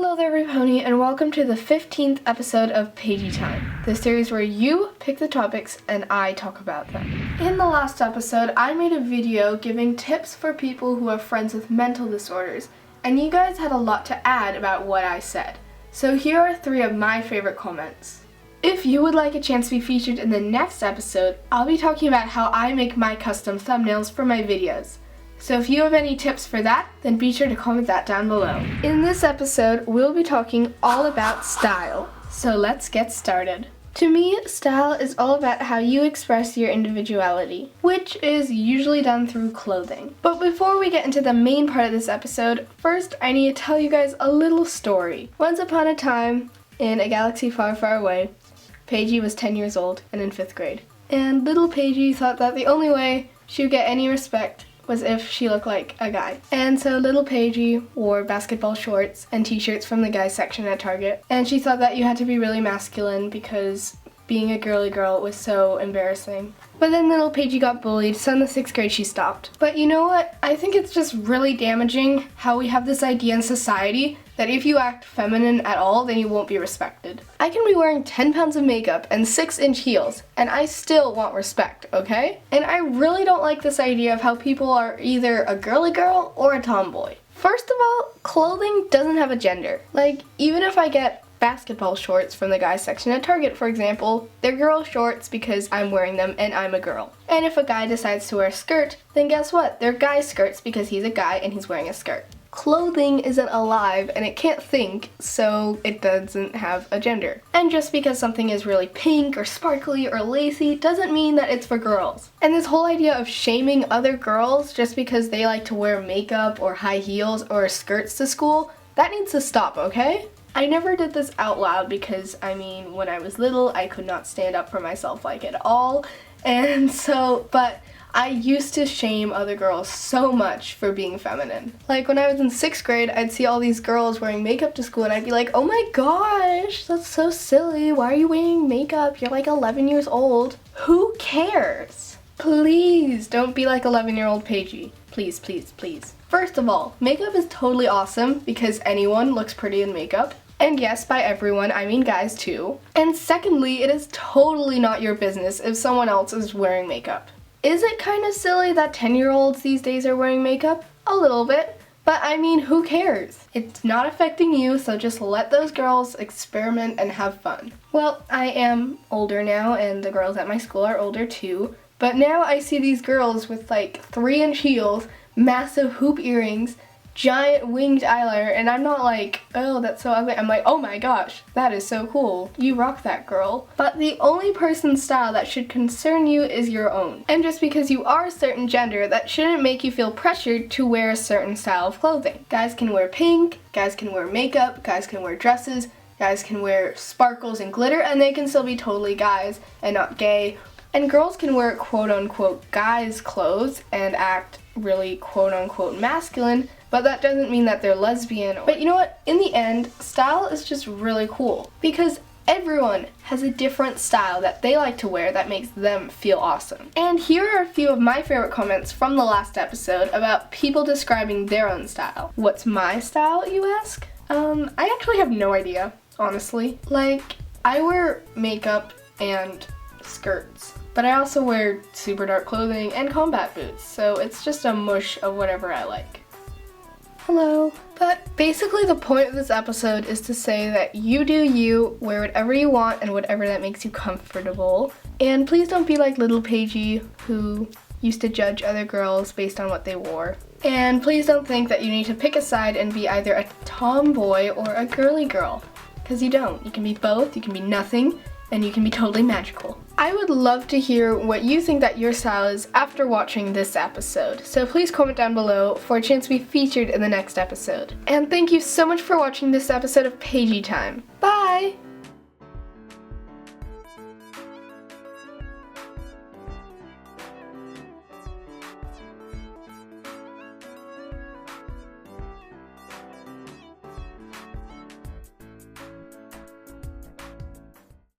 Hello there, Repony, and welcome to the 15th episode of PAGIE Time, the series where you pick the topics and I talk about them. In the last episode, I made a video giving tips for people who are friends with mental disorders, and you guys had a lot to add about what I said. So here are 3 of my favorite comments. If you would like a chance to be featured in the next episode, I'll be talking about how I make my custom thumbnails for my videos. So if you have any tips for that, then be sure to comment that down below. In this episode, we'll be talking all about style. So let's get started. To me, style is all about how you express your individuality, which is usually done through clothing. But before we get into the main part of this episode, first I need to tell you guys a little story. Once upon a time, in a galaxy far, far away, PAGIE was 10 years old and in 5th grade. And little PAGIE thought that the only way she would get any respect was if she looked like a guy. And so little PAGIE wore basketball shorts and t-shirts from the guys section at Target. And she thought that you had to be really masculine because being a girly girl was so embarrassing. But then little PAGIE got bullied, so in the 6th grade she stopped. But you know what? I think it's just really damaging how we have this idea in society that if you act feminine at all, then you won't be respected. I can be wearing 10 pounds of makeup and 6-inch heels, and I still want respect, okay? And I really don't like this idea of how people are either a girly girl or a tomboy. First of all, clothing doesn't have a gender. Like, even if I get basketball shorts from the guys section at Target, for example, they're girl shorts because I'm wearing them and I'm a girl. And if a guy decides to wear a skirt, then guess what? They're guy skirts because he's a guy and he's wearing a skirt. Clothing isn't alive and it can't think, so it doesn't have a gender. And just because something is really pink or sparkly or lacy doesn't mean that it's for girls. And this whole idea of shaming other girls just because they like to wear makeup or high heels or skirts to school, that needs to stop, okay? I never did this out loud because, when I was little, I could not stand up for myself like at all. And so, but I used to shame other girls so much for being feminine. Like when I was in 6th grade, I'd see all these girls wearing makeup to school and I'd be like, oh my gosh, that's so silly. Why are you wearing makeup? You're like 11 years old. Who cares? Please don't be like 11-year-old PAGIE. Please, please, please. First of all, makeup is totally awesome because anyone looks pretty in makeup. And yes, by everyone, I mean guys too. And secondly, it is totally not your business if someone else is wearing makeup. Is it kind of silly that 10-year-olds these days are wearing makeup? A little bit. But who cares? It's not affecting you, so just let those girls experiment and have fun. Well, I am older now, and the girls at my school are older too. But now I see these girls with like 3-inch heels, massive hoop earrings, giant winged eyeliner, and I'm not like, oh, that's so ugly. I'm like, oh my gosh, that is so cool. You rock that, girl. But the only person's style that should concern you is your own. And just because you are a certain gender, that shouldn't make you feel pressured to wear a certain style of clothing. Guys can wear pink, guys can wear makeup, guys can wear dresses, guys can wear sparkles and glitter, and they can still be totally guys and not gay. And girls can wear quote-unquote guys' clothes and act really quote-unquote masculine, but that doesn't mean that they're lesbian. But you know what? In the end, style is just really cool because everyone has a different style that they like to wear that makes them feel awesome. And here are a few of my favorite comments from the last episode about people describing their own style. What's my style, you ask? I actually have no idea, honestly. Like, I wear makeup and skirts, but I also wear super dark clothing and combat boots, so it's just a mush of whatever I like. Hello. But basically the point of this episode is to say that you do you, wear whatever you want and whatever that makes you comfortable. And please don't be like little PAGIE who used to judge other girls based on what they wore. And please don't think that you need to pick a side and be either a tomboy or a girly girl, because you don't. You can be both, you can be nothing, and you can be totally magical. I would love to hear what you think that your style is after watching this episode, so please comment down below for a chance to be featured in the next episode. And thank you so much for watching this episode of PAGIE Time. Bye!